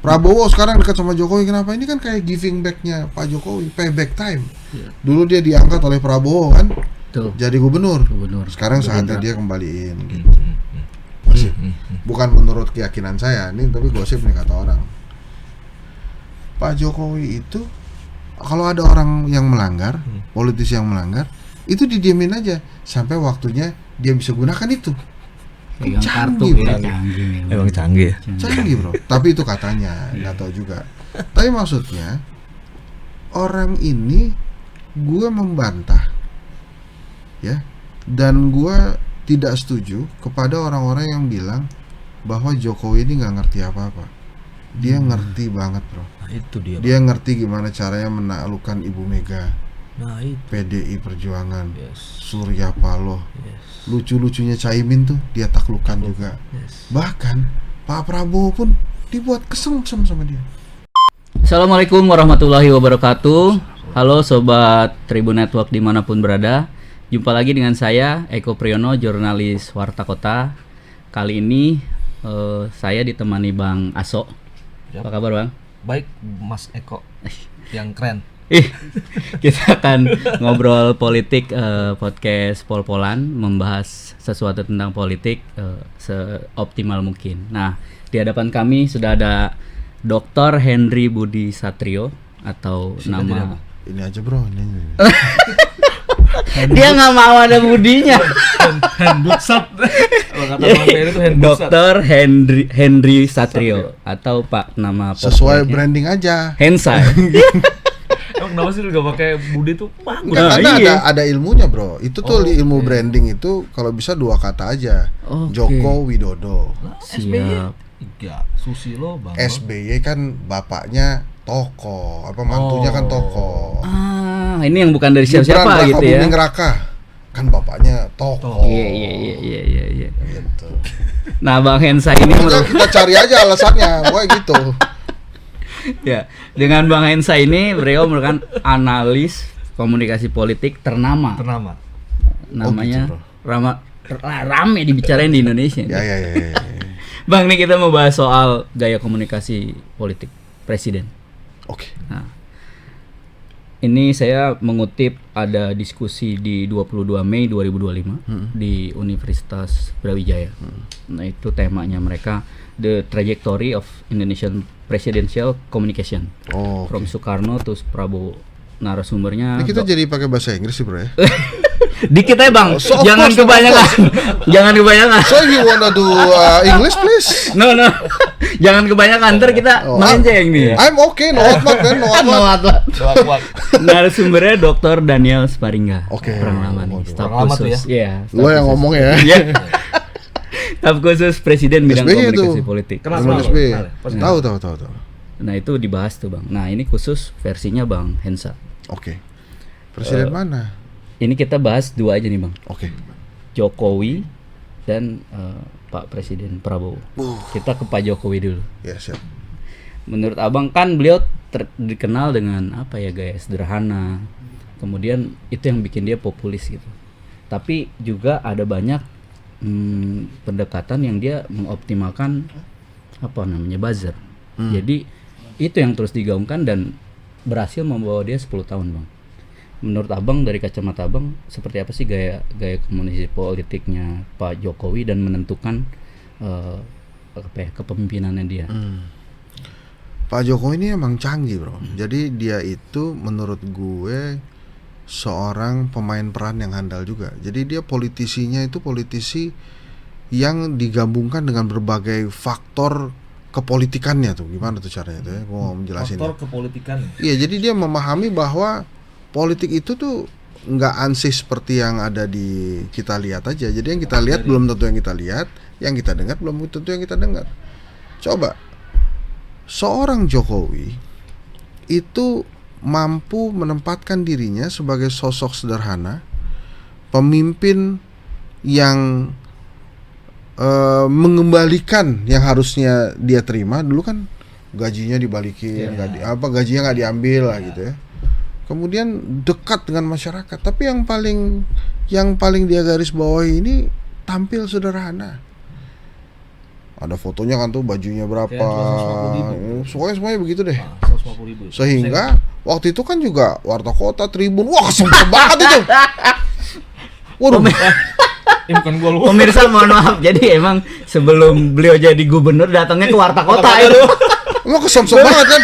Prabowo sekarang dekat sama Jokowi, kenapa? Ini kan kayak giving back-nya Pak Jokowi, payback time. Dulu dia diangkat oleh Prabowo kan, jadi gubernur. Sekarang saatnya dia kembaliin gitu. Gosip. Bukan menurut keyakinan saya, ini tapi gosip nih kata orang. Pak Jokowi itu kalau ada orang yang melanggar, politisi yang melanggar, itu didiemin aja sampai waktunya dia bisa gunakan itu. Canggih, Emang canggih. Canggih bro. Tapi itu katanya, nggak tahu juga. Tapi maksudnya orang ini gue membantah, ya, dan gue tidak setuju kepada orang-orang yang bilang bahwa Jokowi ini nggak ngerti apa-apa. Dia ngerti banget bro. Nah, itu dia. Dia ngerti gimana caranya menaklukkan Ibu Mega. Nah, itu. PDI Perjuangan, Surya Paloh, lucu-lucunya Caimin tuh dia taklukkan juga. Bahkan Pak Prabowo pun dibuat kesengsem sama dia. Assalamualaikum warahmatullahi wabarakatuh. Halo Sobat Tribun Network dimanapun berada. Jumpa lagi dengan saya Eko Priyono, jurnalis Warta Kota. Kali ini saya ditemani Bang Aso. Apa kabar Bang? Baik Mas Eko, yang keren. Kita akan ngobrol politik, podcast Pol-Polan, membahas sesuatu tentang politik seoptimal mungkin. Nah, di hadapan kami sudah ada Dr. Henry Budi Satrio atau nama ini aja bro, ini. Dia nggak mau ada budinya. Dr. Henry Satrio atau Pak nama sesuai branding aja. Hensai. Emang kenapa sih lu gak pakai Budi tuh? Bagus. Karena ada ilmunya bro. Itu tuh ilmu branding itu kalau bisa 2 kata aja. Joko Widodo. Siap. Iya, Susilo Bang. SBY kan bapaknya tokoh, apa mantunya kan tokoh. Ini yang bukan dari siapa-siapa gitu ya. Buming Raka kan bapaknya tokoh. Iya. Gitu. Nah, Bang Hensai ini kita cari aja alasannya, gue gitu. Ya, dengan Bang Hensai ini beliau merupakan analis komunikasi politik ternama. Namanya rame dibicarain di Indonesia. Ya. Bang, ini kita mau bahas soal gaya komunikasi politik presiden. Oke. Nah, ini saya mengutip ada diskusi di 22 Mei 2025 di Universitas Brawijaya. Nah, itu temanya mereka The Trajectory of Indonesian Presidential Communication from Soekarno to Prabowo. Narasumbernya ini kita jadi pakai bahasa Inggris sih bro ya. Dikit aja Bang, jangan kebanyakan. Jangan kebanyakan. So you wanna do English please? No. Jangan kebanyakan, ntar kita melenceng nih. I'm okay, no what. Narasumbernya Dr. Daniel Sparingga. Orang lama nih, staf Ya? khusus. Iya. Lo yang ngomong ya. Staf khusus Presiden bidang SBY komunikasi itu. politik. Tahu. Nah, itu dibahas tuh Bang. Nah, ini khusus versinya Bang Hensa. Oke. Presiden mana? Ini kita bahas 2 aja nih Bang. Oke. Jokowi dan Pak Presiden Prabowo. Kita ke Pak Jokowi dulu. Ya, siap. Menurut Abang kan beliau dikenal dengan apa ya, gaya sederhana. Kemudian itu yang bikin dia populis gitu. Tapi juga ada banyak pendekatan yang dia mengoptimalkan buzzer. Jadi itu yang terus digaungkan dan berhasil membawa dia 10 tahun Bang. Menurut Abang, dari kacamata Abang, seperti apa sih gaya komunikasi politiknya Pak Jokowi dan menentukan kepemimpinannya dia? Pak Jokowi ini emang canggih bro. Jadi dia itu menurut gue seorang pemain peran yang handal juga. Jadi dia politisinya itu politisi yang digabungkan dengan berbagai faktor kepolitikannya tuh. Gimana tuh caranya tuh ya? Gue mau menjelasin. Faktor kepolitikan. Iya, jadi dia memahami bahwa politik itu tuh nggak ansih seperti yang ada di kita lihat aja. Jadi yang kita lihat belum tentu yang kita lihat, yang kita dengar belum tentu yang kita dengar. Coba seorang Jokowi itu mampu menempatkan dirinya sebagai sosok sederhana, pemimpin yang mengembalikan yang harusnya dia terima. Dulu kan gajinya dibalikin, gajinya nggak diambil lah gitu ya. Kemudian dekat dengan masyarakat. Tapi yang paling dia garis bawahi ini tampil sederhana. Ada fotonya kan tuh, bajunya berapa, semuanya begitu deh. 150.000. Sehingga waktu itu kan juga Warta Kota, Tribun, wah sempet banget itu. Waduh, Bukan gua lu. Pemirsa mohon maaf, jadi emang sebelum beliau jadi gubernur datangnya ke Warta Kota itu. emang kesem-sem banget kan.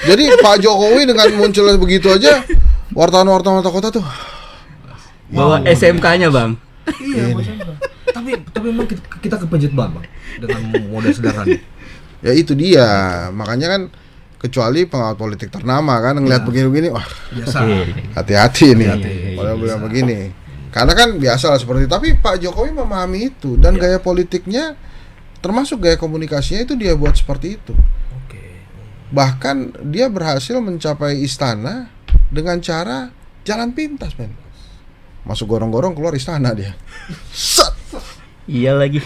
Jadi Pak Jokowi dengan munculnya begitu aja, wartawan Warta Kota tuh Bawa SMK-nya, Bang. Iya, maksudnya. Tapi memang kita kepejit banget, Bang, dengan modal sederhana. ya itu dia. Makanya kan kecuali pengawat politik ternama kan ngelihat begini-begini, wah Biasa. hati-hati nih Hati-hati. kalau bilang begini. Karena kan biasa lah seperti itu. Tapi Pak Jokowi memahami itu dan gaya politiknya termasuk gaya komunikasinya itu dia buat seperti itu. Oke. Bahkan dia berhasil mencapai istana dengan cara jalan pintas, men. Masuk gorong-gorong keluar istana dia. Set, Iya lagi.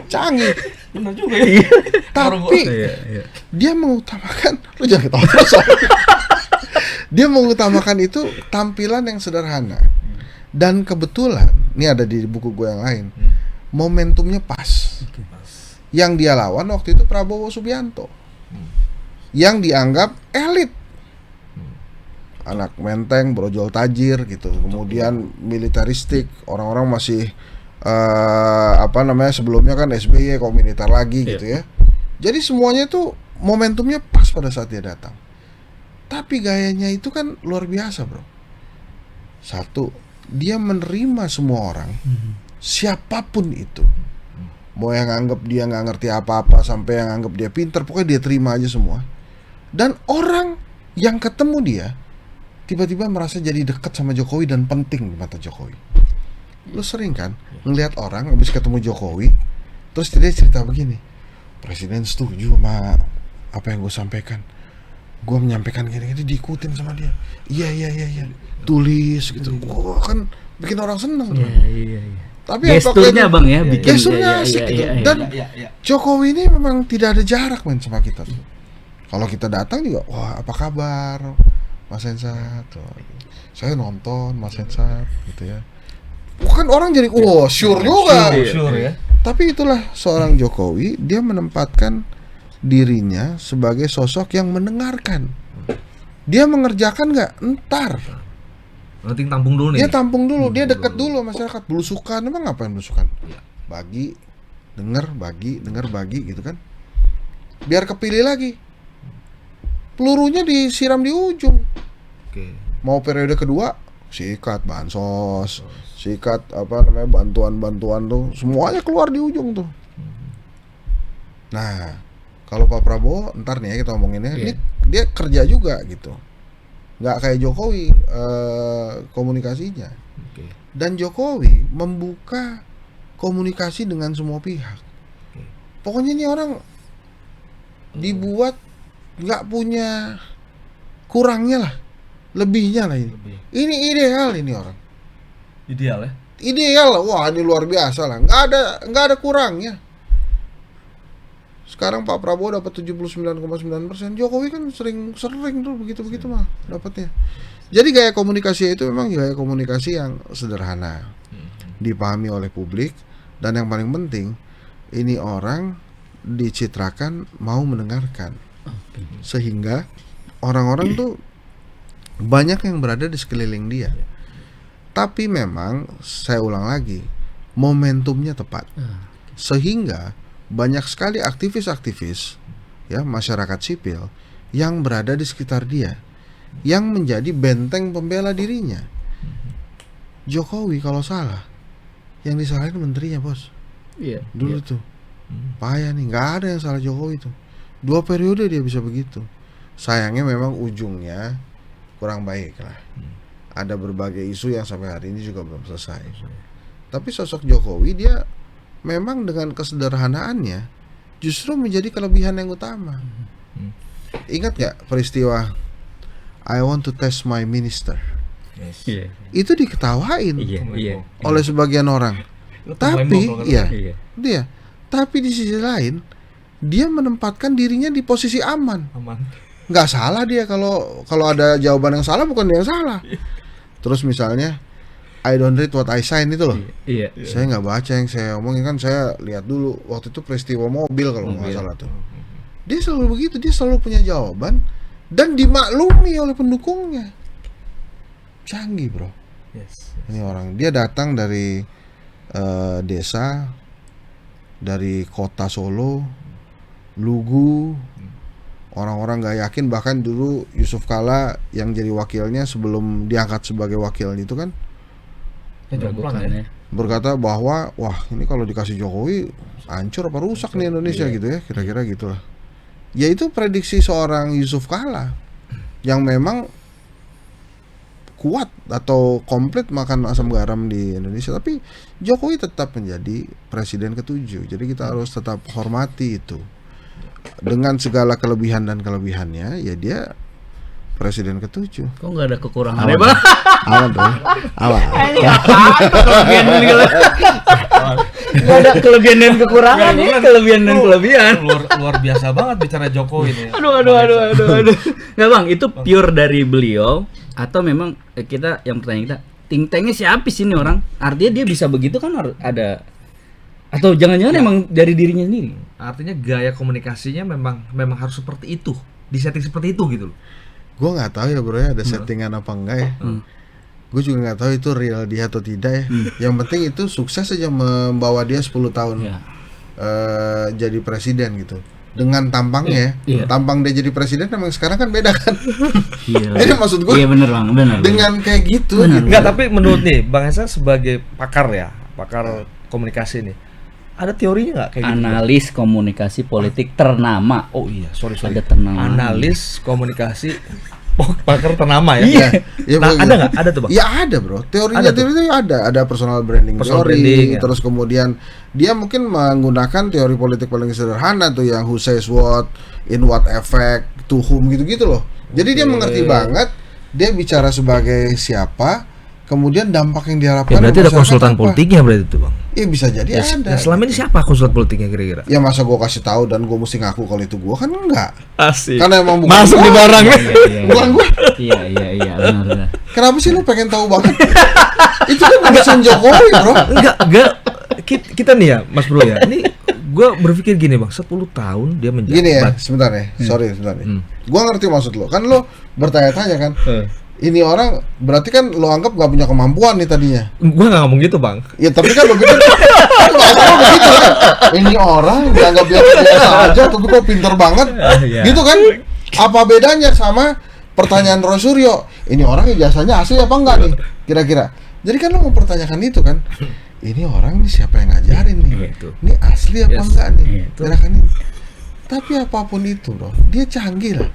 canggih. Benar juga ya. Tapi Iya. dia mengutamakan, lu jangan ketawa terus. Dia mengutamakan itu tampilan yang sederhana. Dan kebetulan, ini ada di buku gue yang lain, momentumnya pas. Yang dia lawan waktu itu Prabowo Subianto, yang dianggap elit, anak menteng, brojol tajir gitu. Kemudian militeristik, orang-orang masih sebelumnya kan SBY kok militer lagi gitu ya. Jadi semuanya itu momentumnya pas pada saat dia datang. Tapi gayanya itu kan luar biasa, bro. Satu, dia menerima semua orang, siapapun itu. Mau yang anggap dia nggak ngerti apa-apa sampai yang anggap dia pinter, pokoknya dia terima aja semua. Dan orang yang ketemu dia tiba-tiba merasa jadi dekat sama Jokowi dan penting di mata Jokowi. Lu sering kan ngelihat orang habis ketemu Jokowi, terus dia cerita begini, Presiden setuju sama apa yang gue sampaikan. Gue menyampaikan gini-gini, diikutin sama dia. Iya. Tulis gitu. Wah, kan bikin orang seneng. Iya. Tapi gesturnya Bang ya bikin gesturnya asik gitu. Dan Jokowi ini memang tidak ada jarak men sama kita tuh. Kalau kita datang juga, wah apa kabar Mas Hensat? Saya nonton Mas Hensat gitu ya. Bukan orang jadi, sure juga. Sure ya. Tapi itulah seorang Jokowi, dia menempatkan dirinya sebagai sosok yang mendengarkan. Dia mengerjakan nggak? Entar. Nanti tampung dulu nih. Dia tampung dulu, dia dekat dulu sama masyarakat. Belusukan, emang ngapain belusukan? Bagi, denger, bagi gitu kan. Biar kepilih lagi. Pelurunya disiram di ujung. Oke. Mau periode kedua, sikat bansos, sikat bantuan-bantuan tuh, semuanya keluar di ujung tuh. Nah, kalau Pak Prabowo, ntar nih ya kita ngomonginnya, ini dia kerja juga gitu. Nggak kayak Jokowi komunikasinya. Dan Jokowi membuka komunikasi dengan semua pihak. Pokoknya ini orang dibuat nggak punya kurangnya lah, lebihnya lah ini. Ini ideal ini orang. Ideal ya. Ideal lah, wah ini luar biasa lah, nggak ada kurangnya. Sekarang Pak Prabowo dapat 79,9%, Jokowi kan sering tuh begitu mah dapatnya. Jadi gaya komunikasi itu memang gaya komunikasi yang sederhana, dipahami oleh publik, dan yang paling penting ini orang dicitrakan mau mendengarkan, sehingga orang-orang tuh banyak yang berada di sekeliling dia. Tapi memang saya ulang lagi, momentumnya tepat, sehingga banyak sekali aktivis-aktivis ya masyarakat sipil yang berada di sekitar dia, yang menjadi benteng pembela dirinya. Jokowi kalau salah, yang disalahin menterinya bos. Iya. Dulu tuh payah nih, nggak ada yang salah Jokowi tuh. 2 periode dia bisa begitu. Sayangnya memang ujungnya kurang baik lah. Ada berbagai isu yang sampai hari ini juga belum selesai. Tapi sosok Jokowi dia memang dengan kesederhanaannya justru menjadi kelebihan yang utama. Ingat gak peristiwa I want to test my minister? Iya. Itu diketawain Iya. oleh sebagian orang. Tapi Iya. Tapi di sisi lain dia menempatkan dirinya di posisi aman. Aman. Nggak salah dia, kalau ada jawaban yang salah bukan dia yang salah. Terus misalnya I don't read what I sign itu loh. Iya. Saya nggak baca yang saya omongin, kan saya lihat dulu waktu itu peristiwa mobil kalau nggak salah tuh. Dia selalu begitu, dia selalu punya jawaban dan dimaklumi oleh pendukungnya. Canggih bro. Yes. Ini orang, dia datang dari desa, dari kota Solo, lugu. Orang-orang nggak yakin, bahkan dulu Yusuf Kalla yang jadi wakilnya sebelum diangkat sebagai wakil itu kan berkata bahwa wah ini kalau dikasih Jokowi hancur apa rusak nih Indonesia gitu ya, kira-kira gitulah. Ya itu prediksi seorang Yusuf Kalla yang memang kuat atau komplit makan asam garam di Indonesia, tapi Jokowi tetap menjadi presiden ke-7. Jadi kita harus tetap hormati itu. Dengan segala kelebihan dan kelebihannya, ya dia presiden ke-7. Kok nggak ada kekurangannya, Bang? Awan tuh, awan. Nggak ada kelebihan dan kekurangan ya, kelebihan dan kelebihan. Luar biasa banget bicara Jokowi ini. Aduh. Nggak Bang, itu pure dari beliau atau memang kita yang pertanyaan kita, think tanknya siapa sih ini orang? Artinya dia bisa begitu kan harus ada, atau jangan-jangan emang dari dirinya sendiri? Artinya gaya komunikasinya memang harus seperti itu, disetting seperti itu gitu loh. Gue nggak tahu ya bro ya, ada settingan apa enggak ya. Gue juga nggak tahu itu real dia atau tidak ya. Yang penting itu sukses saja membawa dia 10 tahun jadi presiden gitu. Dengan tampangnya tampang dia jadi presiden memang sekarang kan beda kan. Ini maksud gue. Iya benar Bang, benar. Dengan kayak gitu. Enggak, tapi menurut nih Bang Esa sebagai pakar komunikasi nih, ada teorinya nggak kayak gitu? Analis komunikasi politik ternama. Oh iya, sorry. Ada ternama. Analis komunikasi pakar ternama ya. Iya. Nah, ada nggak? Ada tuh Bang? Ya ada bro. Teorinya ada personal branding teori. Terus kemudian dia mungkin menggunakan teori politik paling sederhana tuh yang who says what, in what effect, to whom gitu-gitu loh. Jadi dia mengerti banget. Dia bicara sebagai siapa. Kemudian dampak yang diharapkan. Ya berarti ada konsultan politiknya berarti itu Bang. Iya bisa jadi ya, ada. Nah, selama ini siapa konsultan politiknya kira-kira? Ya masa gue kasih tahu dan gue mesti ngaku kalau itu gue kan enggak. Asik. Karena emang bukan masuk di barangnya. Bukan gue. Iya benar. Kenapa sih lu pengen tahu banget? Itu kan urusan Jokowi bro. Enggak. Kita nih ya Mas Bro ya. Ini gue berpikir gini Bang, 10 tahun dia menjabat. Gini ya, sebentar ya. Sorry sebentar ya. Gue ngerti maksud lo. Kan lo bertanya-tanya kan. Ini orang berarti kan lo anggap gak punya kemampuan nih tadinya. Gue gak ngomong gitu Bang. Ya tapi kan lo pikir kan bahasa lo begitu kan. Ini orang dianggap biasa aja tapi kok pinter banget. Gitu kan. Apa bedanya sama pertanyaan Roy Suryo? Ini orang ijazahnya asli apa enggak nih? Kira-kira. Jadi kan lo mempertanyakan itu kan. Ini orang nih siapa yang ngajarin nih? Ini asli apa enggak nih? Kira-kira ini. Tapi apapun itu bro, dia canggih lah.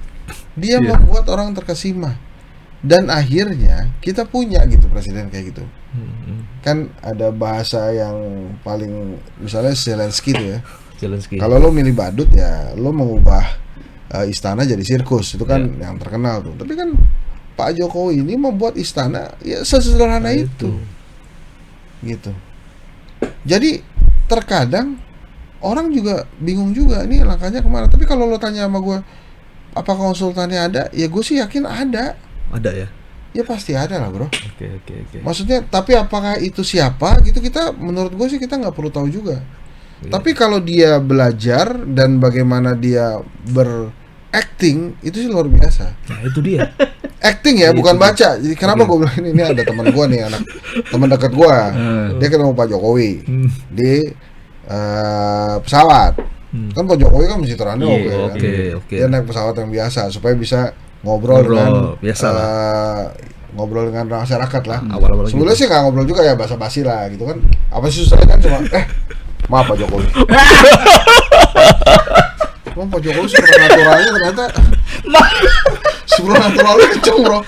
Dia membuat orang terkesima. Dan akhirnya kita punya gitu presiden kayak gitu. Kan ada bahasa yang paling misalnya Zelensky tuh ya. Kalau lo milih badut ya lo mengubah istana jadi sirkus. Itu kan yang terkenal tuh. Tapi kan Pak Jokowi ini membuat istana ya sesederhana itu. Gitu. Jadi terkadang orang juga bingung juga nih langkahnya kemana. Tapi kalau lo tanya sama gue apa konsultannya ada, ya gue sih yakin ada. Ada ya? Ya pasti ada lah bro. Oke. Maksudnya, tapi apakah itu siapa? Gitu kita, menurut gue sih kita nggak perlu tahu juga. Tapi kalau dia belajar dan bagaimana dia beracting itu sih luar biasa. Nah itu dia. Acting ya, bukan baca. Jadi kenapa gue bilang ini ada teman gue nih, anak teman dekat gue. Dia ketemu Pak Jokowi di pesawat. Kan Pak Jokowi kan mesti terane Oke. Dia naik pesawat yang biasa supaya bisa ngobrol dengan biasa ngobrol dengan masyarakat lah. Awal-awal sebelumnya gitu. Sih nggak ngobrol juga ya, basa-basi lah gitu kan. Apa sih susahnya kan cuma maaf Pak Jokowi. Emang Pak Jokowi supernaturalnya ternyata supernaturalnya kenceng bro.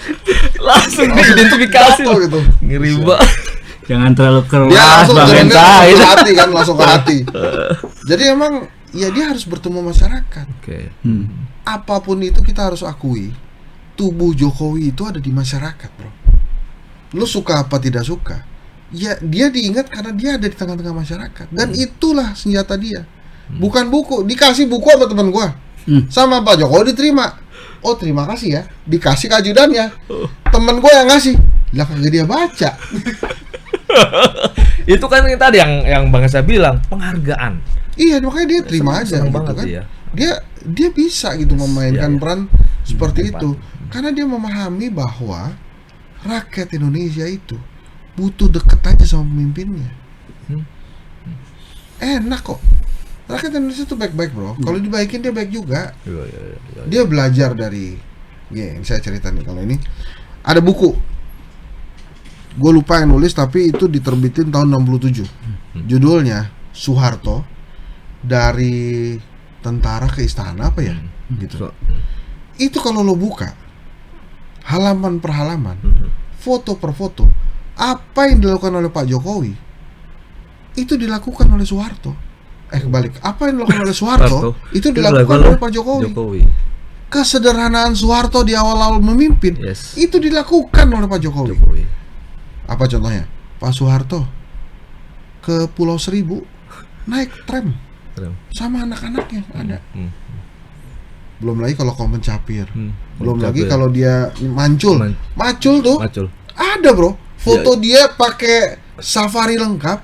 Langsung diidentifikasi gitu. Ngeri banget. Jangan terlalu keras. Dia langsung ke hati kan, langsung ke hati. Jadi emang ya dia harus bertemu masyarakat. Apapun itu kita harus akui, tubuh Jokowi itu ada di masyarakat bro. Lu suka apa tidak suka, ya dia diingat karena dia ada di tengah-tengah masyarakat. Dan itulah senjata dia. Bukan buku, dikasih buku sama teman gua, sama Pak Jokowi diterima. Oh terima kasih ya, dikasih ke ajudannya. Temen gua yang ngasih, lah kagak dia baca. Itu kan yang tadi yang Bang Esa bilang, penghargaan. Iya, makanya dia terima aja Seneng gitu banget kan. dia. Dia bisa gitu memainkan iya. peran seperti itu karena dia memahami bahwa rakyat Indonesia itu butuh deket aja sama pemimpinnya. Enak kok. Rakyat Indonesia itu baik-baik, bro. Kalau dibaikin dia baik juga. Iya. Dia belajar dari ini saya cerita nih, kalau ini ada buku. Gue lupa yang nulis tapi itu diterbitin tahun 67. Judulnya Soeharto dari tentara ke istana apa ya? Gitu. Itu kalau lo buka halaman per halaman, foto per foto, apa yang dilakukan oleh Pak Jokowi itu dilakukan oleh Soeharto. Kebalik, apa yang dilakukan oleh Soeharto itu dilakukan oleh Pak Jokowi. Kesederhanaan Soeharto di awal-awal memimpin itu dilakukan oleh Pak Jokowi. Apa contohnya? Pak Soeharto ke Pulau Seribu naik tram sama anak-anaknya ada. Belum lagi kalau Komen Capir. Belum lagi kalau dia macul tuh. Ada, bro. Foto dia pakai safari lengkap,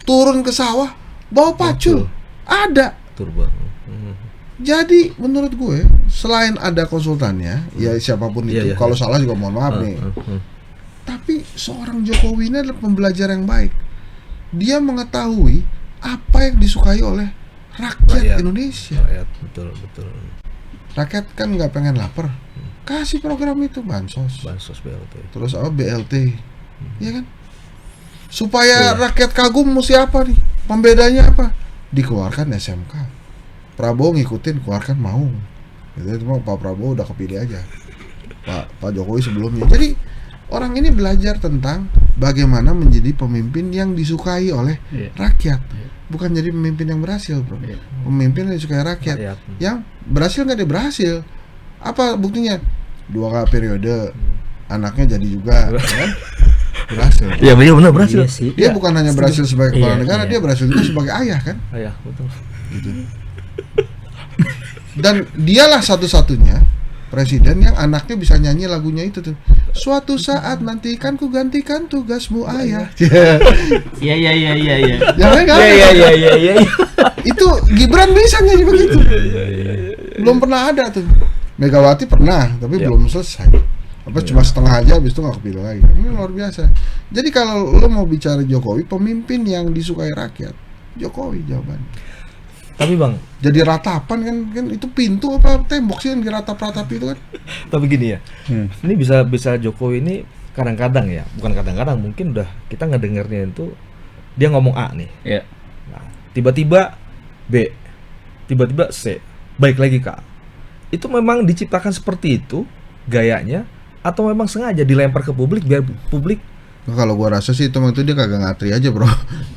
turun ke sawah, bawa pacul. Ada. Jadi menurut gue selain ada konsultannya, ya siapapun itu, kalau salah juga mohon maaf nih. Tapi seorang Jokowi ini adalah pembelajar yang baik. Dia mengetahui apa yang disukai oleh rakyat Indonesia. Betul. Rakyat kan nggak pengen lapar, kasih program itu bansos BLT. Terus apa BLT, ya kan? Supaya rakyat kagum mesti apa nih? Pembedanya apa? Dikeluarkan SMK. Prabowo ngikutin keluarkan Maung. Itu cuma Pak Prabowo udah kepilih aja. Pak Jokowi sebelumnya. Jadi orang ini belajar tentang bagaimana menjadi pemimpin yang disukai oleh rakyat. Bukan jadi pemimpin yang berhasil, bro. Pemimpin yang disukai rakyat. Yang berhasil nggak dia berhasil. Apa buktinya? 2 kali periode, anaknya jadi juga, kan? Berhasil. Iya benar berhasil. Dia bukan hanya berhasil sebagai kepala negara, dia berhasil juga sebagai ayah, kan? Ayah, betul. Gitu. Dan dialah satu-satunya presiden yang anaknya bisa nyanyi lagunya itu tuh. Suatu saat nanti kan ku gantikan tugasmu ayah. Iya. Iya. Itu Gibran bisa nyanyi begitu. Belum pernah ada tuh. Megawati pernah, tapi belum selesai. Cuma setengah aja, habis itu nggak kepilih lagi. Ini luar biasa. Jadi kalau lo mau bicara Jokowi, pemimpin yang disukai rakyat, Jokowi jawabannya. Tapi Bang, jadi ratapan kan itu pintu apa tembok sih yang diratap-ratapi itu kan? Tapi gini ya, ini bisa Jokowi ini kadang-kadang ya, bukan kadang-kadang, mungkin udah kita ngedengarnya itu dia ngomong A nih, nah, tiba-tiba B, tiba-tiba C, baik lagi ke A. Itu memang diciptakan seperti itu gayanya, atau memang sengaja dilempar ke publik biar publik? Kalau gua rasa sih itu dia kagak ngatri aja, bro.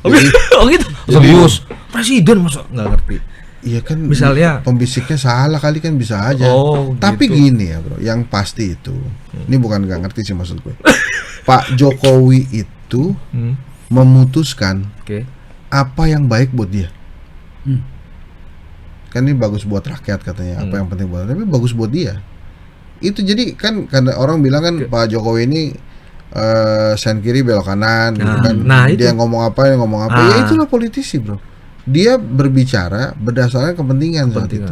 Oh gitu? Serius? Presiden masa nggak ngerti? Iya kan, misalnya pembisiknya salah kali kan bisa aja. Tapi gitu. Gini ya, bro, yang pasti itu, ini bukan nggak ngerti sih maksud gue. Pak Jokowi itu memutuskan apa yang baik buat dia. Kan ini bagus buat rakyat katanya, apa yang penting buat, tapi bagus buat dia. Itu jadi kan karena orang bilang kan Pak Jokowi ini sen kiri belok kanan, gitu kan. Dia ngomong apa, ya itulah politisi, bro. Dia berbicara berdasarkan kepentingan saat itu.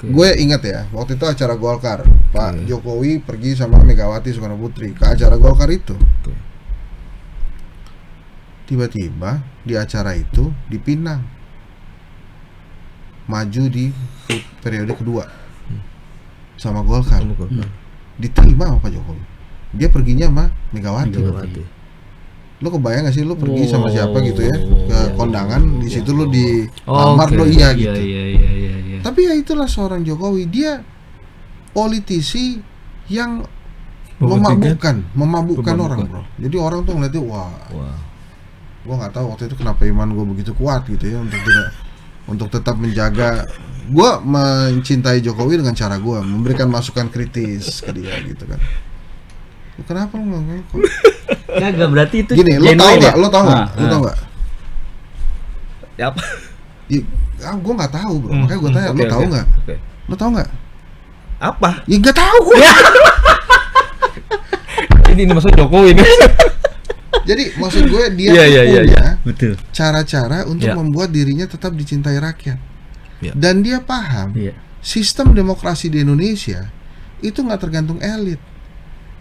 Gue ingat ya, waktu itu acara Golkar, Pak Jokowi pergi sama Megawati Soekarno Putri ke acara Golkar itu. Tiba-tiba di acara itu dipinang, maju di periode kedua sama Golkar. Diterima sama Pak Jokowi. Dia perginya sama Megawati. Lu kebayang gak sih lu pergi sama siapa gitu ya ke kondangan, di situ lu di lamar lo gitu. Iya. Tapi ya itulah seorang Jokowi, dia politisi yang memabukkan orang, bro. Jadi orang tuh ngeliatnya wah. Gua nggak tahu waktu itu kenapa iman gue begitu kuat gitu ya untuk tetap menjaga. Gua mencintai Jokowi dengan cara gua memberikan masukan kritis ke dia gitu kan. Kenapa lu nggak ngaku? Kagak, berarti itu gini, lo tau nggak? Ya apa? Gue nggak tahu, bro. Makanya gue tanya, lo tau nggak? Lo tau nggak? Apa? Ya nggak tahu gue. Ini maksud Jokowi nih. Jadi maksud gue dia punya cara-cara untuk membuat dirinya tetap dicintai rakyat. Dan dia paham sistem demokrasi di Indonesia itu nggak tergantung elit.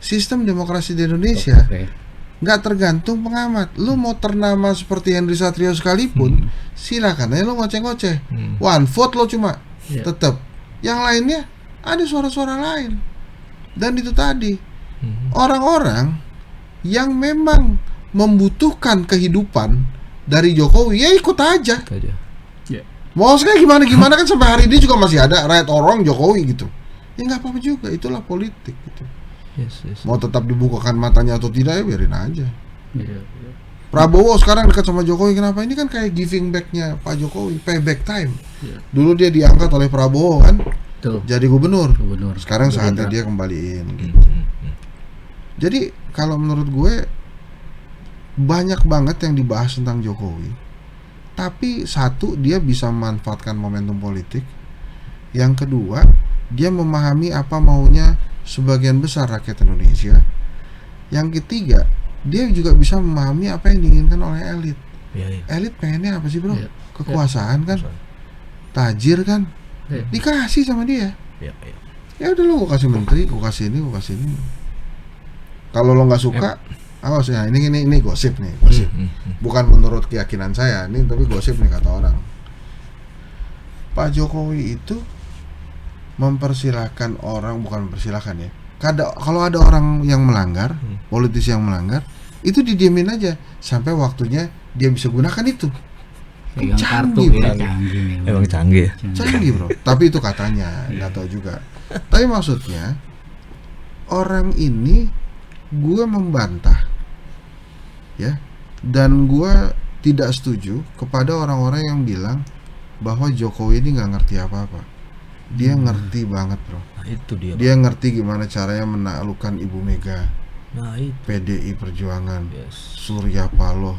Sistem demokrasi di Indonesia nggak tergantung pengamat. Lu mau ternama seperti Henry Satrio sekalipun, silakan aja lu ngoceh-ngoceh. One vote lo cuma, tetap. Yang lainnya ada suara-suara lain. Dan itu tadi orang-orang yang memang membutuhkan kehidupan dari Jokowi, ya ikut aja. Mau sekali gimana kan sampai hari ini juga masih ada rakyat orang Jokowi gitu. Ya nggak apa-apa juga, itulah politik gitu. Mau tetap dibukakan matanya atau tidak ya biarin aja. Prabowo sekarang dekat sama Jokowi, kenapa? Ini kan kayak giving back-nya Pak Jokowi, payback time. Dulu dia diangkat oleh Prabowo kan, jadi gubernur. Sekarang saatnya dia kembaliin gitu. Jadi kalau menurut gue banyak banget yang dibahas tentang Jokowi. Tapi satu, dia bisa memanfaatkan momentum politik. Yang kedua, dia memahami apa maunya sebagian besar rakyat Indonesia. Yang ketiga, dia juga bisa memahami apa yang diinginkan oleh elit. Elit pengennya apa sih bro? Kekuasaan kan, tajir kan, dikasih sama dia. Ya udah lo gue kasih menteri, gue kasih ini. Kalau lo nggak suka, awas ya, ini gosip nih, gosip. Bukan menurut keyakinan saya, ini tapi gosip nih kata orang. Pak Jokowi itu mempersilahkan orang, bukan mempersilahkan ya. Kalau ada orang yang melanggar, politisi yang melanggar, itu didiemin aja sampai waktunya dia bisa gunakan itu. Canggih bro. Emang canggih. Canggih bro. Tapi itu katanya, nggak tahu juga. Tapi maksudnya orang ini gue membantah, ya, dan gue tidak setuju kepada orang-orang yang bilang bahwa Jokowi ini nggak ngerti apa-apa. Dia ngerti banget bro. Nah, itu dia ngerti gimana caranya menaklukkan Ibu Mega, PDI Perjuangan, Surya Paloh,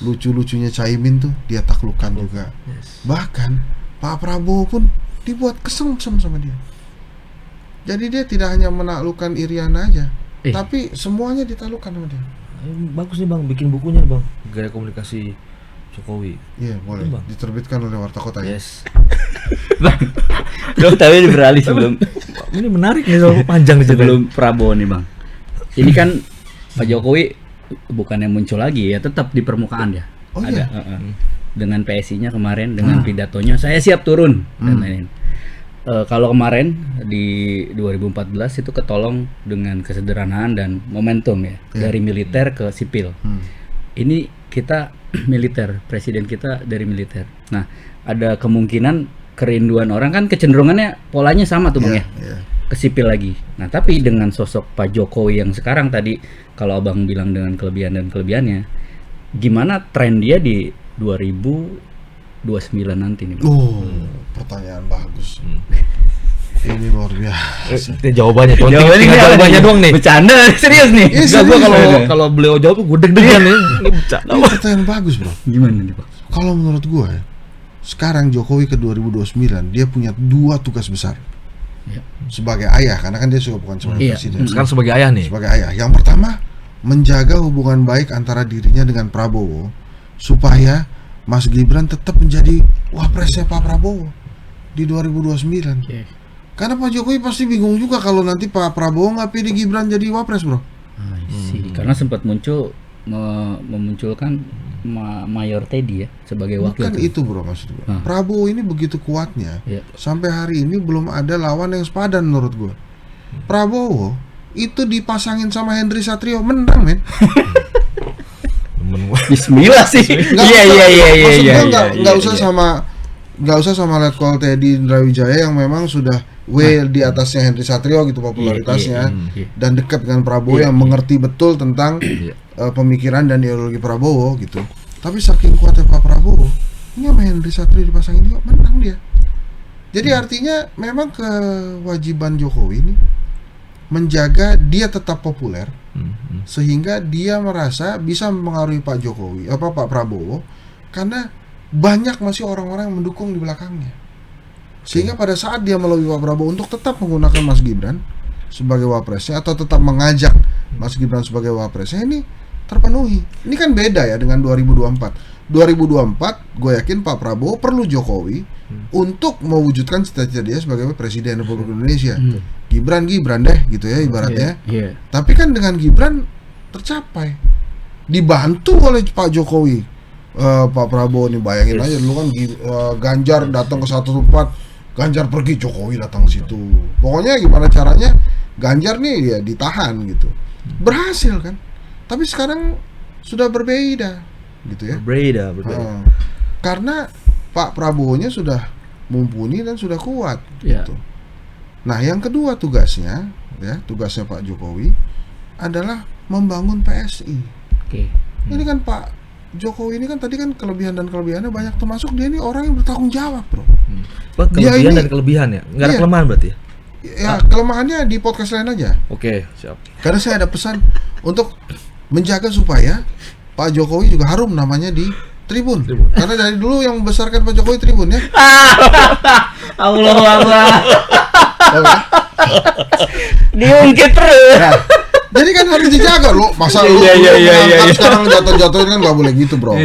lucu-lucunya Caimin tuh dia taklukkan juga. Bahkan Pak Prabowo pun dibuat kesem-kesem sama dia. Jadi dia tidak hanya menaklukkan Iriana aja, tapi semuanya ditaklukkan sama dia. Bagus nih bang, bikin bukunya bang, gaya komunikasi Jokowi. Iya boleh, bang. Diterbitkan oleh Warta Kota ya. Bang, tapi beralih sebelum ini menarik nih soal panjang sebelum Prabowo nih bang. Ini kan Pak Jokowi bukannya muncul lagi ya, tetap di permukaan ya. Ada dengan PSI-nya kemarin, dengan pidatonya saya siap turun dan lain-lain. Kalau kemarin di 2014 itu ketolong dengan kesederhanaan dan momentum ya, dari militer ke sipil. Ini kita militer, presiden kita dari militer. Nah, ada kemungkinan kerinduan orang kan kecenderungannya polanya sama tuh bang ke sipil lagi. Nah, tapi dengan sosok Pak Jokowi yang sekarang tadi, kalau abang bilang dengan kelebihan dan kelebihannya, gimana tren dia di 2029 nanti nih bang? Pertanyaan bagus. Ini luar biasa. Jawabannya doang nih. Bercanda, serius nih. Kalau beliau jawab gue deg-degan nih. Ini bercanda. Ini pertanyaan bagus bro. Gimana nih pak? Kalau menurut gue, sekarang Jokowi ke 2029 dia punya 2 tugas besar. Sebagai ayah, karena kan dia juga bukan cuma presiden. Sekarang sebagai ayah nih. Sebagai ayah. Yang pertama, menjaga hubungan baik antara dirinya dengan Prabowo supaya Mas Gibran tetap menjadi wapresnya Pak Prabowo di 2029. Karena Pak Jokowi pasti bingung juga kalau nanti Pak Prabowo nggak pilih Gibran jadi wapres bro. Karena sempat memunculkan Mayor Teddy ya sebagai wakil. Bukan itu bro maksud gue. Prabowo ini begitu kuatnya, sampai hari ini belum ada lawan yang sepadan menurut gue. Prabowo itu dipasangin sama Henry Satrio menang men. Bismillah sih. Iya. Nggak usah sama Letkol Teddy Indrawijaya yang memang sudah di atasnya Henry Satrio gitu popularitasnya, dan dekat dengan Prabowo yang mengerti betul tentang pemikiran dan ideologi Prabowo gitu. Tapi saking kuatnya Pak Prabowo, ini sama Henry Satrio dipasangin juga menang dia. Jadi artinya memang kewajiban Jokowi ini menjaga dia tetap populer, sehingga dia merasa bisa mempengaruhi Pak Prabowo, karena banyak masih orang-orang yang mendukung di belakangnya. Sehingga pada saat dia melalui Pak Prabowo untuk tetap menggunakan Mas Gibran sebagai wapresnya, atau tetap mengajak Mas Gibran sebagai wapresnya, ini terpenuhi. Ini kan beda ya dengan 2024. 2024 gue yakin Pak Prabowo perlu Jokowi untuk mewujudkan cita-cita dia sebagai Presiden Republik Indonesia. Gibran deh gitu ya ibaratnya. Tapi kan dengan Gibran tercapai, dibantu oleh Pak Jokowi. Pak Prabowo nih bayangin aja dulu kan Ganjar datang ke satu tempat, Ganjar pergi, Jokowi datang ke situ. Pokoknya gimana caranya Ganjar nih ya ditahan gitu. Berhasil kan. Tapi sekarang sudah berbeda gitu ya. Berbeda. Karena Pak Prabowo-nya sudah mumpuni dan sudah kuat gitu. Nah, yang kedua tugasnya Pak Jokowi adalah membangun PSI. Ini kan Pak Jokowi ini kan tadi kan kelebihan dan kelebihannya banyak, termasuk dia ini orang yang bertanggung jawab, bro. Kelebihan dan kelebihan ya? Nggak ada kelemahan berarti ya? Ya, kelemahannya di podcast lain aja. Oke, siap. Karena saya ada pesan untuk menjaga supaya Pak Jokowi juga harum namanya di Tribun. Karena dari dulu yang membesarkan Pak Jokowi Tribun ya. Allah. Diungkit terus. Ya. Jadi kan harus dijaga loh. Masa lu sekarang jatuh-jatuhin kan nggak boleh gitu, bro.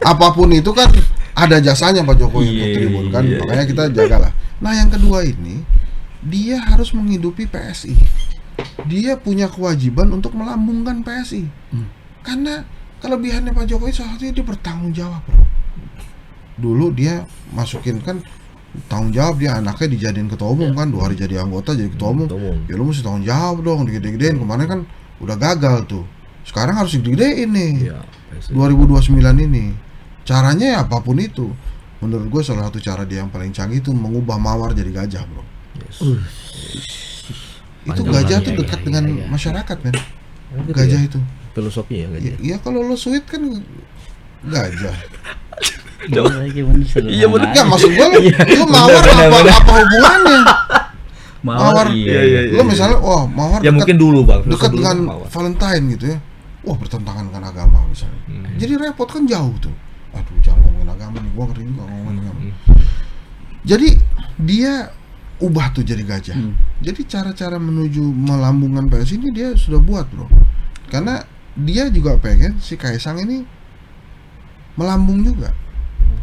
Apapun itu kan ada jasanya Pak Jokowi untuk Tribun kan. Makanya kita jagalah. Nah, yang kedua ini dia harus menghidupi PSI. Dia punya kewajiban untuk melambungkan PSI. Karena kelebihannya Pak Jokowi salah satunya dia bertanggung jawab, bro. Dulu dia masukin kan tanggung jawab, dia anaknya dijadiin ketua umum kan, 2 hari jadi anggota jadi ketua umum. Ya lu mesti tanggung jawab dong, digede-gedein. Kemarin kan udah gagal tuh. Sekarang harus digedein nih. 2029 ini. Caranya ya apapun itu. Menurut gue salah satu cara dia yang paling canggih itu mengubah mawar jadi gajah, bro. Itu gajah tuh dekat dengan masyarakat, men. Gajah itu. Filosofi ya gajah. Iya, kalau lo sweet kan gajah. Iya bener. Enggak, maksud gue lu mawar apa hubungannya? Mawar. Iya. Lo misalnya mawar ya mungkin dulu, Bang. Dekat dengan Valentine gitu ya. Wah, bertentangan dengan agama misalnya. Jadi repot kan jauh tuh. Aduh, jangan ngomongin agama nih. Gua ngeri juga ngomongin agama. Jadi dia ubah tuh jadi gajah. Jadi cara-cara menuju melambungkan PSI ini dia sudah buat, bro. Karena dia juga pengen si Kaisang ini melambung juga.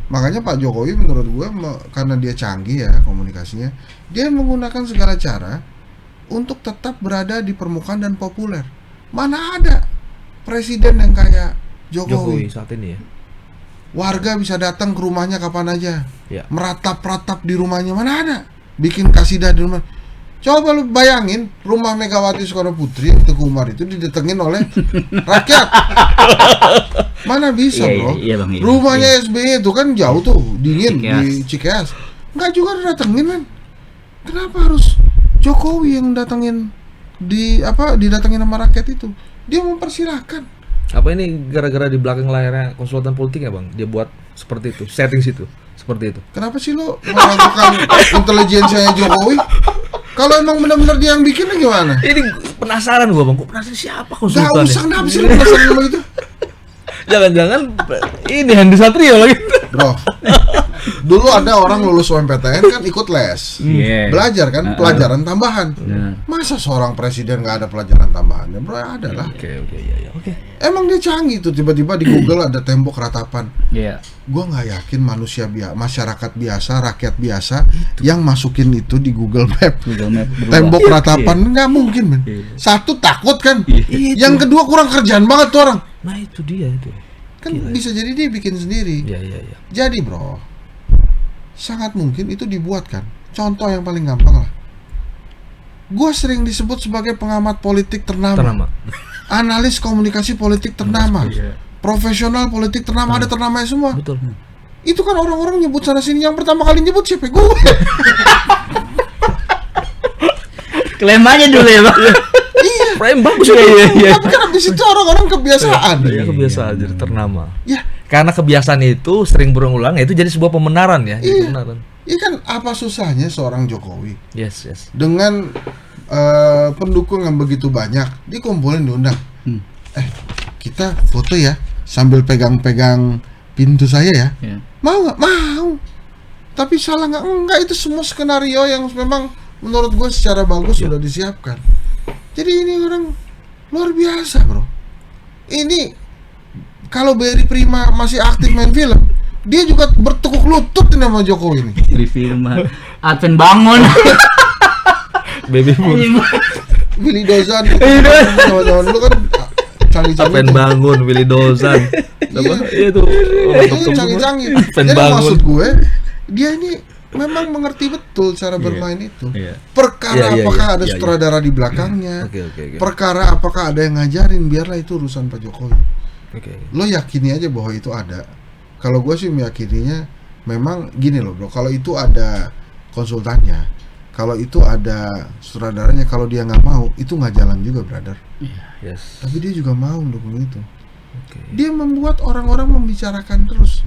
Makanya Pak Jokowi menurut gue karena dia canggih ya komunikasinya, dia menggunakan segala cara untuk tetap berada di permukaan dan populer. Mana ada presiden yang kayak Jokowi saat ini ya. Warga bisa datang ke rumahnya kapan aja, meratap-ratap di rumahnya, mana ada. Bikin kasidah di rumah. Coba lu bayangin rumah Megawati Soekarno Putri Teguh Umar itu didatengin oleh rakyat. Mana bisa, bro? Iya, Bang, rumahnya SBY itu kan jauh tuh, dingin di Cikeas. Enggak juga didatengin, man. Kenapa harus Jokowi yang datengin didatengin sama rakyat itu? Dia mempersilahkan. Apa ini gara-gara di belakang layarnya konsultan politik ya, Bang? Dia buat seperti itu, setting situ, seperti itu. Kenapa sih lo meragukan intelijensianya Jokowi? Kalau emang benar-benar dia yang bikinnya gimana? Ini penasaran gua, Bang. Kok penasaran siapa konsultannya? Gak usah nafsu penasaran sama itu. Jangan-jangan ini Hendy Satrio lagi. Bro, dulu ada orang lulus UMPTN kan ikut les, belajar kan, pelajaran tambahan. Masa seorang presiden nggak ada pelajaran tambahan? Ya bro, ada lah. Oke. Emang dia canggih tuh, tiba-tiba di Google ada tembok ratapan. Gua nggak yakin masyarakat biasa, rakyat biasa yang masukin itu di Google Map tembok ratapan nggak mungkin, men. Satu takut kan, yang kedua kurang kerjaan banget tuh orang. Nah itu dia itu. Kan bisa jadi dia bikin sendiri. Iya. Jadi bro, sangat mungkin itu dibuatkan. Contoh yang paling gampang lah. Gue sering disebut sebagai pengamat politik ternama. Analis komunikasi politik ternama. Profesional politik ternama, ada ternamanya semua. Betul. Itu kan orang-orang nyebut sana sini, yang pertama kali nyebut siapa? Gue. Klaim aja dulu ya, Bang. Iya. Frame bagus. Tapi kan abis itu orang-orang kebiasaan. Iya, kebiasaan jadi ternama. Ya. Karena kebiasaan itu sering berulang, itu jadi sebuah pembenaran ya. Iya. Iya kan, apa susahnya seorang Jokowi? Yes. Dengan pendukung yang begitu banyak, dikumpulin diundang. Kita foto ya, sambil pegang-pegang pintu saya ya. Mau nggak? Mau. Tapi salah nggak? Enggak, itu semua skenario yang memang menurut gue secara bagus sudah disiapkan. Jadi ini orang luar biasa, bro. Ini kalau Barry Prima masih aktif main film, dia juga bertekuk lutut sama Jokowi ini. Di film Advent Bangun. Baby Moon. Willy Dozan sama-sama dulu kan canggih-canggih. Advent Bangun, Willy Dozan. Apa? Itu canggih-canggih. Advent Jadi Bangun. maksud gue, dia ini memang mengerti betul cara bermain itu. Perkara apakah ada sutradara di belakangnya, perkara apakah ada yang ngajarin, biarlah itu urusan Pak Jokowi. Lo yakini aja bahwa itu ada. Kalau gue sih meyakininya memang gini loh bro, kalau itu ada konsultannya, kalau itu ada sutradaranya, kalau dia nggak mau itu nggak jalan juga brother. Tapi dia juga mau dukung itu. Dia membuat orang-orang membicarakan terus.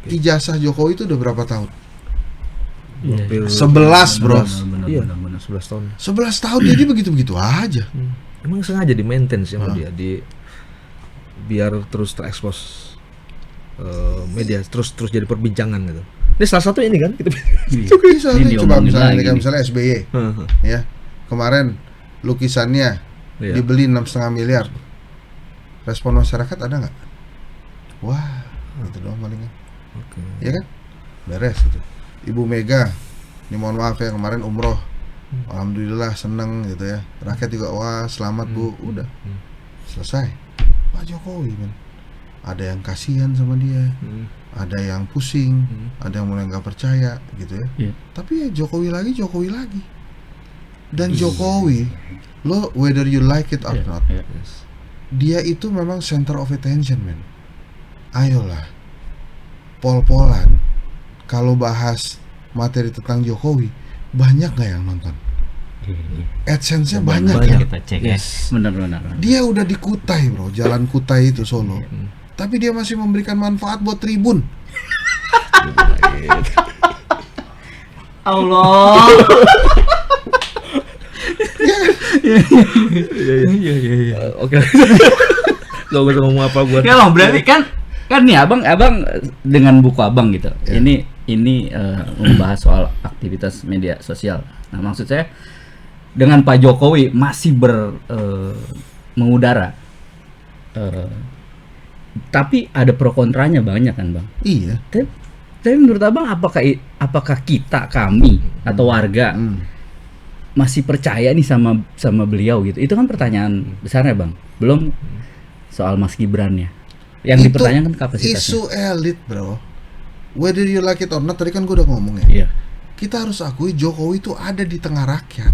Ijazah Jokowi itu udah berapa tahun? 11 bro. Iya, 11 tahun. 11 tahun jadi begitu-begitu aja. Emang sengaja di maintain sih sama dia, biar terus terekspos media, terus jadi perbincangan gitu. Ini salah satu ini kan gitu. Coba misalnya SBY ya, kemarin lukisannya dibeli 6,5 miliar. Respon masyarakat ada nggak? Wah, gitu doang palingnya. Ya kan? Beres itu. Ibu Mega, ini mohon maaf ya kemarin umroh, alhamdulillah seneng gitu ya. Rakyat juga wah selamat bu, udah selesai. Pak Jokowi men, ada yang kasihan sama dia, ada yang pusing, ada yang mulai nggak percaya gitu ya. Tapi ya Jokowi lagi. Dan Jokowi, lo whether you like it or not, dia itu memang center of attention men. Ayolah, pol-polan. Kalau bahas materi tentang Jokowi, banyak nggak yang nonton? AdSense-nya banyak ya. Kita cek benar. Dia udah di Kutai bro, Jalan Kutai itu Solo. Tapi dia masih memberikan manfaat buat Tribun. Allah. Oke. Gak usah ngomong apa buat. Ya loh, berarti kan nih abang dengan buku abang gitu. Ini membahas soal aktivitas media sosial. Nah, maksud saya dengan Pak Jokowi masih mengudara, tapi ada pro kontranya banyak kan bang. Iya. Tapi menurut abang apakah kami atau warga masih percaya nih sama beliau gitu? Itu kan pertanyaan besarnya bang. Belum soal Mas Gibran-nya. Yang dipertanyakan kapasitasnya. Isu elit bro. Whether you like it or not, tadi kan gue udah ngomong ya. Kita harus akui Jokowi itu ada di tengah rakyat.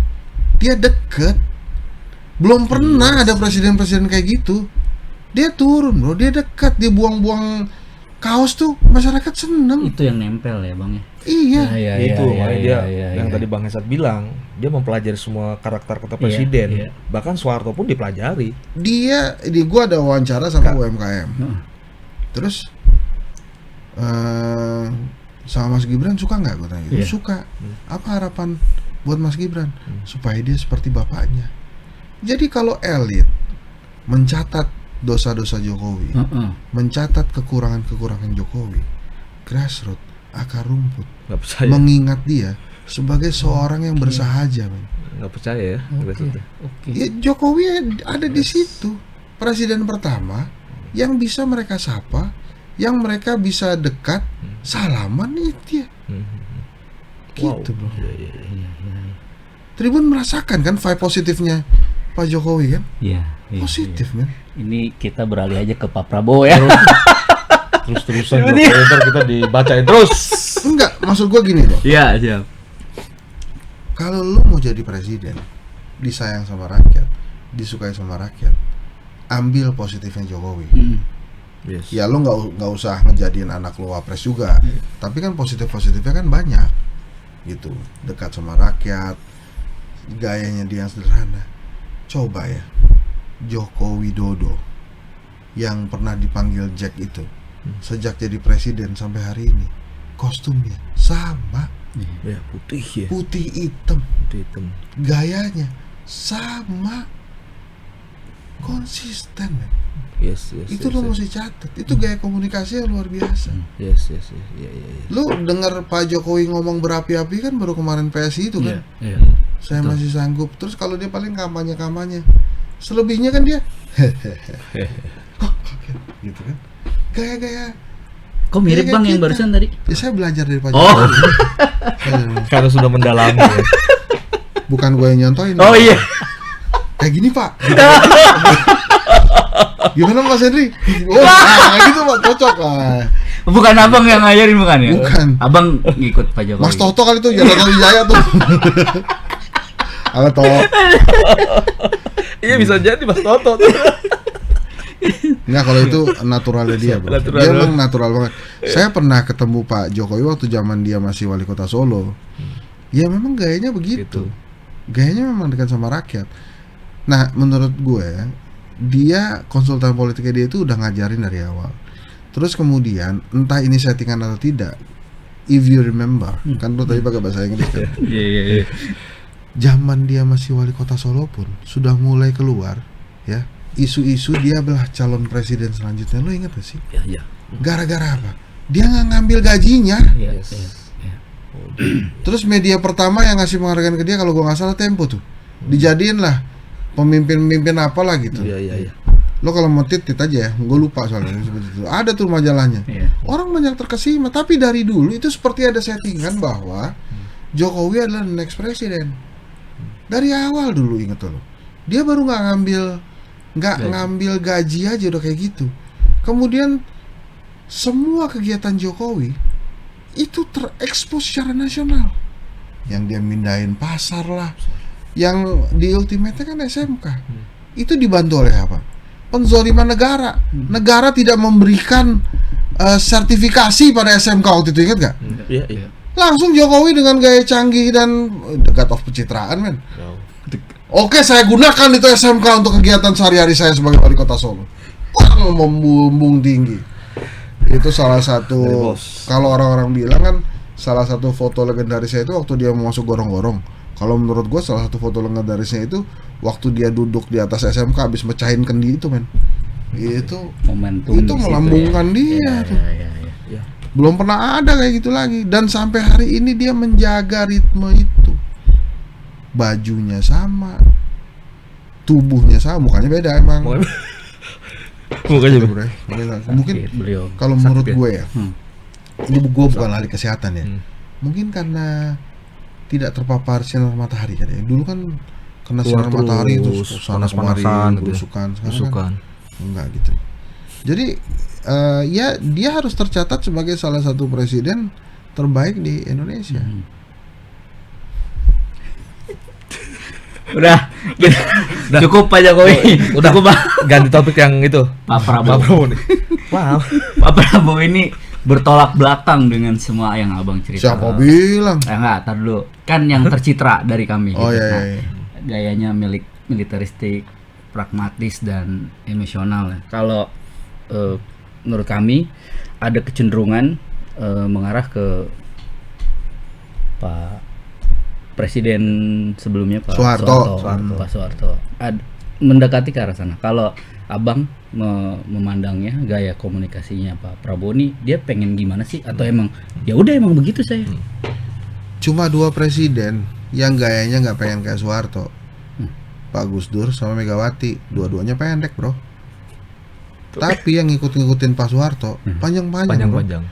Dia deket. Belum pernah ada presiden-presiden kayak gitu. Dia turun bro, dia dekat, dia buang-buang kaos tuh, masyarakat seneng. Itu yang nempel ya bang ya. Iya. Itu makanya dia yang tadi Bang Hesat bilang, dia mempelajari semua karakter presiden. Bahkan Soeharto pun dipelajari. Gue ada wawancara sama UMKM. Terus sama Mas Gibran suka nggak? Gue tanya. Suka. Apa harapan buat Mas Gibran? Supaya dia seperti bapaknya. Jadi kalau elit mencatat dosa-dosa Jokowi, mencatat kekurangan-kekurangan Jokowi, grassroots, akar rumput, mengingat dia sebagai seorang yang bersahaja, men. Nggak percaya ya, ya Jokowi ada di situ, presiden pertama yang bisa mereka sapa, yang mereka bisa dekat, salaman nih dia. Gitu bro. Tribun merasakan kan vibe positifnya Pak Jokowi kan? Positif men. Ini kita beralih aja ke Pak Prabowo ya. Terus-terusan ntar kita dibacain terus. Enggak, maksud gua gini loh. Iya, siap. Kalau lu mau jadi presiden, disayang sama rakyat, disukai sama rakyat, ambil positifnya Jokowi. Ya lu nggak usah ngejadiin anak lu wapres juga. Tapi kan positifnya kan banyak. Gitu, dekat sama rakyat, gayanya dia yang sederhana. Coba ya, Joko Widodo yang pernah dipanggil Jack itu, sejak jadi presiden sampai hari ini, kostumnya sama, putih hitam, gayanya sama, konsisten, man. Itu lo mesti catat. Itu gaya komunikasi yang luar biasa. Lu dengar Pak Jokowi ngomong berapi-api kan baru kemarin PSI itu kan. Saya masih sanggup. Terus kalau dia paling kampanye. Selebihnya kan dia gitu kan. Gaya-gaya. Kok mirip Bang yang barusan tadi? Ya saya belajar dari Pak Jokowi. Oh. Karena sudah mendalami ya. Bukan gue yang nyontoin. Oh iya. Kayak gini Pak. Gimana Mas Henry? Oh, gitu Pak, cocok lah. Bukan abang yang ngajarin bukan ya? Bukan. Abang ngikut Pak Jokowi. Mas Toto kali itu Jalan Wijaya tuh. Halo Toto. Iya bisa jadi Mas Toto. Enggak, kalau itu naturalnya dia, bro. Dia emang natural banget. Saya pernah ketemu Pak Jokowi waktu zaman dia masih wali kota Solo. Ya memang gayanya begitu. Gayanya memang dekat sama rakyat. Nah, menurut gue, dia konsultan politiknya dia itu udah ngajarin dari awal. Terus kemudian entah ini settingan atau tidak, if you remember, kan lu tadi pakai bahasa Inggris kan. Iya. Zaman dia masih wali kota Solo pun sudah mulai keluar, ya, isu-isu dia adalah calon presiden selanjutnya. Lo ingat gak sih? Iya. Gara-gara apa? Dia nggak ngambil gajinya. Iya. Terus media pertama yang ngasih penghargaan ke dia kalau gua nggak salah Tempo tuh. Dijadiin lah pemimpin-pemimpin apalah gitu. Iya. Lo kalau mau tit aja ya, gue lupa soalnya seperti itu. Ada tuh majalahnya. Orang banyak terkesima, tapi dari dulu itu seperti ada settingan bahwa Jokowi adalah next presiden. Dari awal dulu, inget lo. Dia baru nggak ngambil gaji aja udah kayak gitu. Kemudian semua kegiatan Jokowi itu terekspos secara nasional. Yang dia mindahin pasar lah. Yang di ultimate kan SMK. Itu dibantu oleh apa? Penzoliman negara. Negara tidak memberikan sertifikasi pada SMK waktu itu, ingat gak? Iya. Langsung Jokowi dengan gaya canggih dan dekat of pencitraan, men. Oke, saya gunakan itu SMK untuk kegiatan sehari-hari saya sebagai wali kota Solo. Membumbung tinggi. Itu salah satu, kalau orang-orang bilang kan salah satu foto legendarisnya itu waktu dia mau masuk gorong-gorong. Kalau menurut gue salah satu foto legendarisnya itu waktu dia duduk di atas SMK habis mecahin kendi itu, men. Itu momentum, itu melambungkan dia tuh. Iya. Belum pernah ada kayak gitu lagi. Dan sampai hari ini dia menjaga ritme itu. Bajunya sama, tubuhnya sama, mukanya beda emang. Mukanya beda. Mungkin kalau menurut gue ya, ini gue bukan ahli kesehatan ya. Mungkin karena tidak terpapar sinar matahari kan ya. Dulu kan kena sinar matahari itu sana kemari, berusukan. Sekarang kan enggak gitu. Jadi ya dia harus tercatat sebagai salah satu presiden terbaik di Indonesia. Udah. Cukup Pak Jokowi. Udah ganti topik yang itu. Pak Prabowo nih. Wow. Pak Prabowo ini bertolak belakang dengan semua yang abang cerita. Siapa bilang? Enggak, tar dulu. Kan yang tercitra dari kami. Oh gitu. iya. Gayanya militeristik, pragmatis dan emosional. Kalau menurut kami ada kecenderungan mengarah ke Pak Presiden sebelumnya Pak Soeharto. Pak Soeharto. Mendekati ke arah sana. Kalau abang memandangnya gaya komunikasinya Pak Prabowo nih, dia pengen gimana sih? Atau emang ya udah emang begitu saya? Cuma dua presiden yang gayanya nggak pengen kayak Soeharto, Pak Gus Dur sama Megawati. Dua-duanya pendek, bro. Tapi yang ngikutin Pak Soeharto panjang-panjang.